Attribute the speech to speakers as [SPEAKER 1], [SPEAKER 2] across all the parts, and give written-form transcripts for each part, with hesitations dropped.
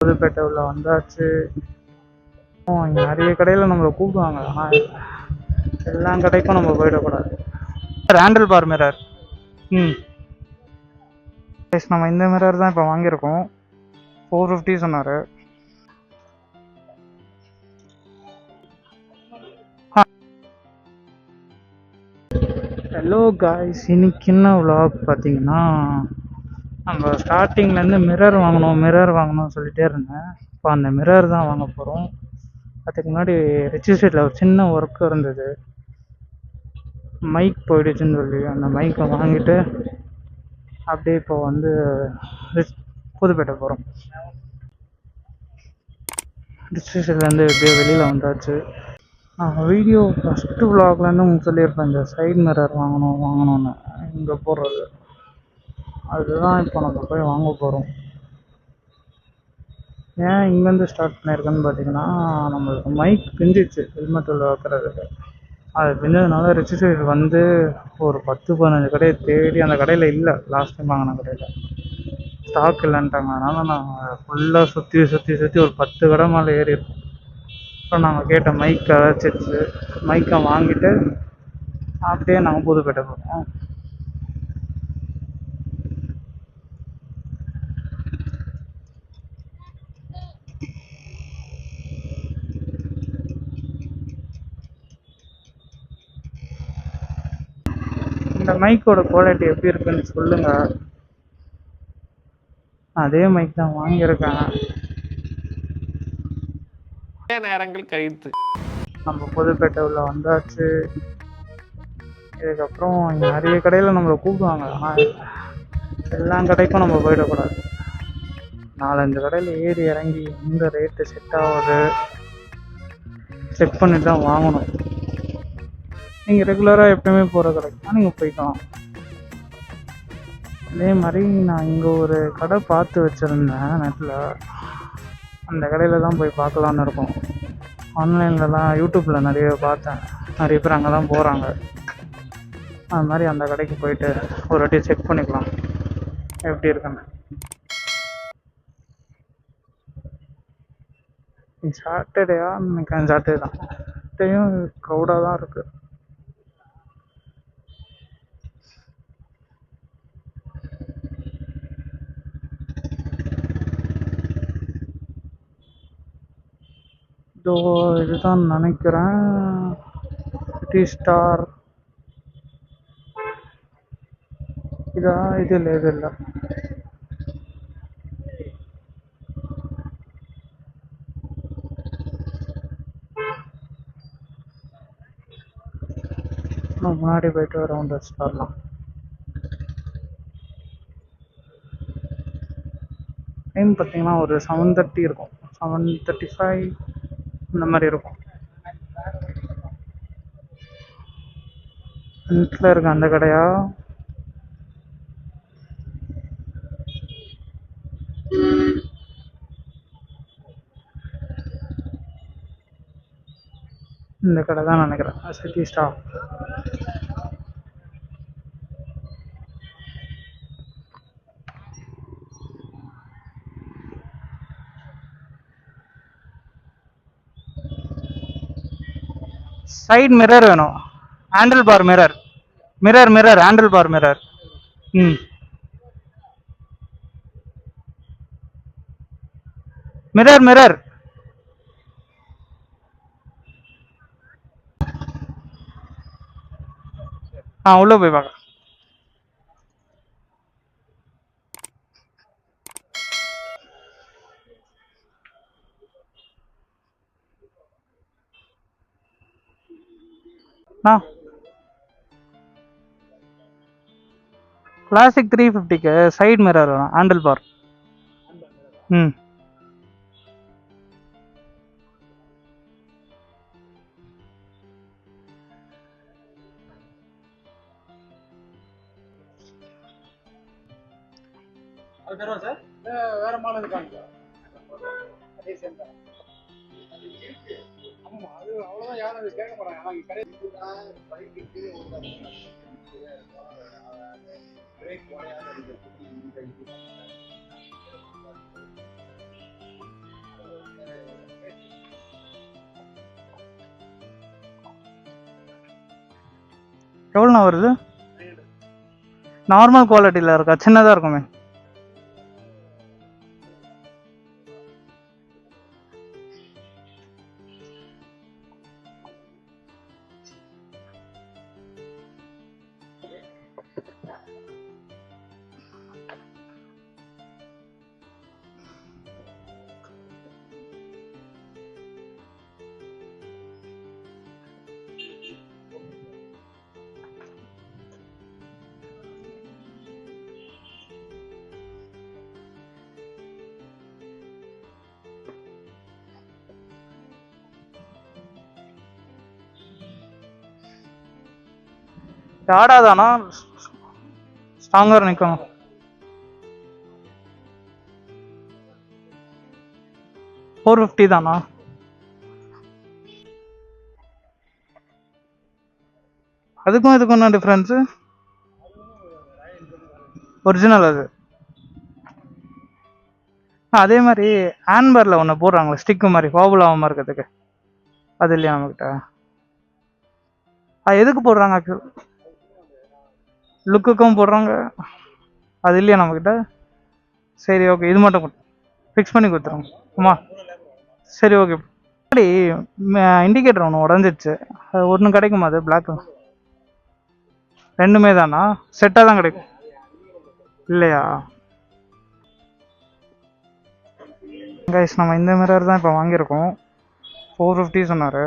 [SPEAKER 1] புதுப்பேட்டை உள்ள வந்தாச்சு. இங்கே நிறைய கடையில் நம்மளை கூப்பிடுவாங்க, ஆனால் எல்லா கடைக்கும் நம்ம போயிடக்கூடாது. Handle bar mirror. நம்ம இந்த மிரர் தான் இப்போ வாங்கியிருக்கோம். 450 சொன்னார். ஹலோ காய்ஸ், இன்னைக்கு என்ன vlog பார்த்தீங்கன்னா, நம்ம ஸ்டார்டிங்லேருந்து மிரர் வாங்கணும்னு சொல்லிட்டே இருந்தேன். இப்போ அந்த மிரர் தான் வாங்க போகிறோம். அதுக்கு முன்னாடி ரிச்சி ஸ்ட்ரீட்டில் ஒரு சின்ன ஒர்க் இருந்தது, மைக் போயிடுச்சுன்னு சொல்லி அந்த மைக்கை வாங்கிட்டு அப்படியே இப்போ வந்து புதுப்பேட்டை போகிறோம். ரிச்சி ஸ்ட்ரீட்லேருந்து எப்படியோ வெளியில் வந்தாச்சு. வீடியோ ஃபஸ்ட்டு விலாக்லேருந்து உங்களுக்கு சொல்லியிருப்பேன், இந்த சைட் மிரர் வாங்கணும்னு இங்கே போடுறது. அதுதான் இப்போ நம்ம போய் வாங்க போகிறோம். ஏன் இங்கேருந்து ஸ்டார்ட் பண்ணியிருக்கேன்னு பார்த்தீங்கன்னா, நம்மளுக்கு மைக் பிஞ்சிச்சு ஹெல்மெட்டில் வைக்கிறதுக்கு. அது பிஞ்சதுனால ரிச்சி ஸ்ட்ரீட் வந்து ஒரு 10-15 கடையை தேடி அந்த கடையில் இல்லை, லாஸ்ட் டைம் வாங்கின கடையில் ஸ்டாக் இல்லைன்ட்டாங்க. அதனால் நாங்கள் ஃபுல்லாக சுற்றி ஒரு 10 கடை மேலே ஏறி இருக்கோம். அப்புறம் நாங்கள் கேட்ட மைக் கிடச்சிச்சு. மைக்கை வாங்கிட்டு அப்படியே நாங்கள் புதுப்பேட்டை போகிறோம். இந்த மைக்கோட குவாலிட்டி எப்படி இருக்குன்னு சொல்லுங்கள். அதே மைக் தான் வாங்கியிருக்கேன்.
[SPEAKER 2] நேரங்கள் கழித்து
[SPEAKER 1] நம்ம புதுப்பேட்டை உள்ள வந்தாச்சு. இதுக்கப்புறம் இங்கே நிறைய கடையில் நம்மளை கூப்பிடுவாங்க, ஆனால் எல்லா கடைக்கும் நம்ம போயிடக்கூடாது. 4-5 கடையில் ஏறி இறங்கி எந்த ரேட்டு செட் ஆகுது செக் பண்ணிட்டு தான் வாங்கணும். நீங்கள் ரெகுலராக எப்பயுமே போகிற கடைக்குனா நீங்கள் போய்க்கலாம். அதே மாதிரி நான் இங்கே ஒரு கடை பார்த்து வச்சுருந்தேன் நெட்டில், அந்த கடையில் தான் போய் பார்க்கலான்னு இருக்கோம். ஆன்லைன்லலாம் யூடியூப்பில் நிறைய பார்த்தேன், நிறைய பேர் அங்கே தான் போகிறாங்க. அது மாதிரி அந்த கடைக்கு போயிட்டு ஒரு வாட்டி செக் பண்ணிக்கலாம் எப்படி இருக்குன்னு. சாட்டர்டேயா? இன்னைக்கு சாட்டர்டே தான். சாட்டர்டேயும் க்ரௌடாக தான் இருக்குது. இதோ இதுதான் நினைக்கிறேன், டீ ஸ்டார். இதா? இது இல்லை. முன்னாடி போயிட்டு ரவுண்ட் அடிச்சுட்டு வரலாம். டைம் பார்த்தீங்கன்னா ஒரு 7:30 இருக்கும், 7:35 இந்த மாதிரி இருக்கும். ஃப்ரண்ட்டில் இருக்க அந்த கடையா? இந்த கடை தான் நினைக்கிறேன், சிட்டி ஸ்டார். சைட் மிரர் வேணும், handle bar mirror. Handle bar mirror. Mirror உள்ளே போய் பார்க்க. கிளாசிக் 350க்கு சைட் மிரர் வேணும், ஹேண்டில் பார். வேற மாடல் இருக்காங்க. அதே சேம் தான். ஆமா, அது அவ்வளவுதான், யாரும் அதை கேட்க மாட்டாங்க. ஆனா கடை பைக்கு பிரேக் எவ்வளோண்ணா வருது? நார்மல் குவாலிட்டியில் இருக்கா? சின்னதாக இருக்குமே. ஆடாதானா? ஸ்ட்ராங்கர் நிற்கும். $450 தானா? அதுக்கும் இதுக்கும் என்ன டிஃப்ரென்ஸு? ஒரிஜினல் அது. அதே மாதிரி ஹேண்ட்பேரில் ஒன்று போடுறாங்களே ஸ்டிக்கு மாதிரி ஃபாபுல் ஆகாமல் இருக்கிறதுக்கு, அது இல்லையா நம்மக்கிட்ட? அது எதுக்கு போடுறாங்க? ஆக்சுவல் லுக்குக்கும் போடுறாங்க, அது இல்லையா நம்மக்கிட்ட? சரி ஓகே, இது மட்டும் ஃபிக்ஸ் பண்ணி கொடுத்துருங்க. ஆமா சரி ஓகே. முன்னாடி இண்டிகேட்டர் ஒன்று உடஞ்சிச்சு, அது ஒன்று கிடைக்குமா? அது பிளாக் ரெண்டுமே தானா? செட்டாக தான் கிடைக்கும் இல்லையா? கைஸ் நம்ம இந்த மிரர் தான் இப்போ வாங்கியிருக்கோம். 450 சொன்னார்.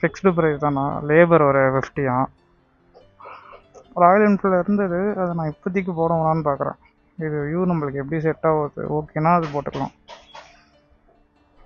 [SPEAKER 1] ஃபிக்ஸ்டு ப்ரைஸ் தானா? லேபர் ஒரு 50. ராயல் என்ஃபீல்டில் இருந்தது, அதை நான் இப்போதைக்கு போடணும்லான்னு பார்க்குறேன். இது வியூ நம்மளுக்கு எப்படி செட் ஆகுது, ஓகேனா அது போட்டுக்கலாம்.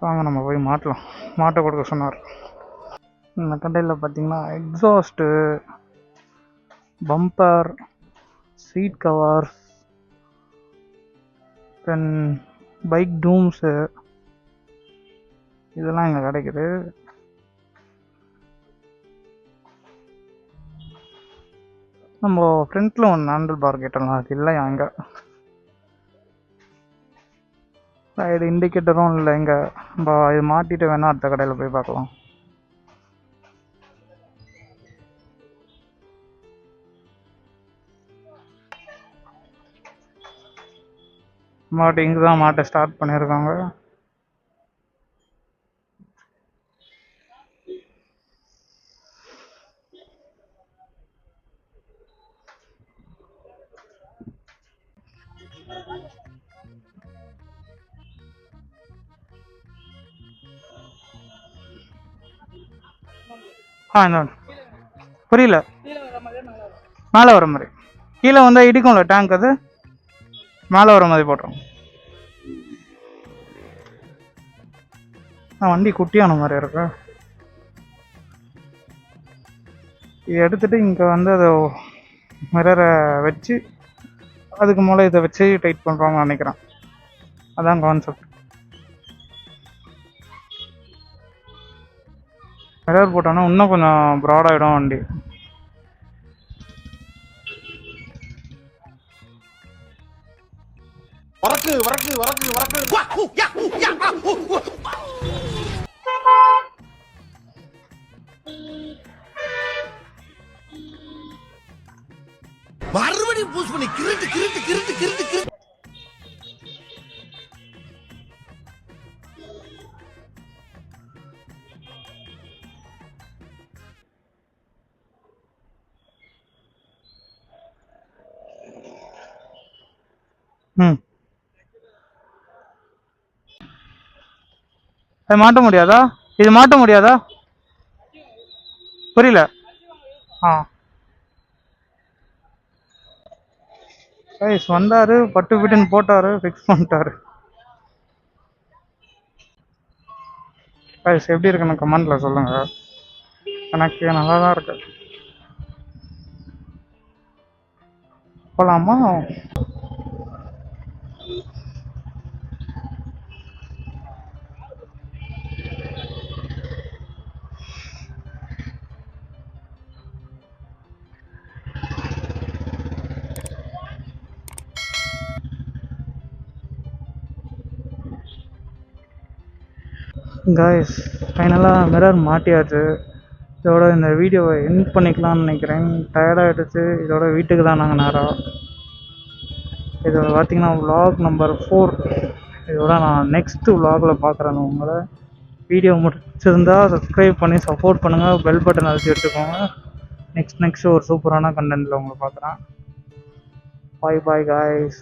[SPEAKER 1] வாங்க நம்ம போய் மாட்ட கொடுக்க சொன்னார். இந்த கடையில் பார்த்தீங்கன்னா exhaust, bumper, seat covers, then bike டூம்ஸு, இதெல்லாம் இங்கே கிடைக்குது. நம்ம ஃப்ரண்ட்டில் ஒன்று ஹேண்டில் பார் கேட்டலாம், அது இல்லையா இங்கே? சைடு இண்டிகேட்டரும் இல்லை இங்கே. நம்ம இது மாட்டிட்டு வேணால் அடுத்த கடையில் போய் பார்க்கலாம். இங்கே தான் மாட்ட ஸ்டார்ட் பண்ணியிருக்காங்க. இந்த புரியல. மேலே வர மாதிரி கீழே வந்தால் இடிக்கும்ல டேங்க், அது மேலே வர மாதிரி போட்டோம். வண்டி குட்டியான மாதிரி இருக்கு. இது எடுத்துட்டு இங்கே வந்து அதை மிரரை வச்சு அதுக்கு மேலே இதை வச்சு டைட் பண்ணுறாங்கன்னு நினைக்கிறேன். அதான் கான்செப்ட். மிரர் போட்டோன்னா இன்னும் கொஞ்சம் ப்ராடாகிடும் வண்டி.
[SPEAKER 3] வரக்கு வரக்கு வரக்கு வரக்கு மறுபடியும் பூஸ் பண்ணி கிருட்டு கிருட்டு கிருட்டு கிருட்டு கிருட்டு.
[SPEAKER 1] அது மாட்ட முடியாதா? இது மாட்ட முடியாதா? புரியல. கைஸ் வந்தாரு, பட்டு பிட்டுன்னு போட்டாரு, ஃபிக்ஸ் பண்ணிட்டாரு. கைஸ் எப்படி இருக்குன்னு கமெண்ட்ல சொல்லுங்க. எனக்கு நல்லா தான் இருக்கு. போலாமா? கைஸ் ஃபைனலாக மிரர் மாட்டியாச்சு. இதோட இந்த வீடியோவை எண்ட் பண்ணிக்கலாம்னு நினைக்கிறேன். டயர்டாகிடுச்சு. இதோட வீட்டுக்கு தான் நாங்கள் நேராக. இதோட பார்த்தீங்கன்னா vlog நம்பர் 4. இதோட நான் நெக்ஸ்ட்டு vlogல பார்க்குறேன் உங்களை. வீடியோ முடிச்சிருந்தா சப்ஸ்கிரைப் பண்ணி சப்போர்ட் பண்ணுங்கள். பெல் பட்டன் அழுத்தி எடுத்துக்கோங்க. நெக்ஸ்ட் ஒரு சூப்பரான கண்டென்ட்டில் உங்களை பார்க்குறேன். பாய் பாய் காய்ஸ்.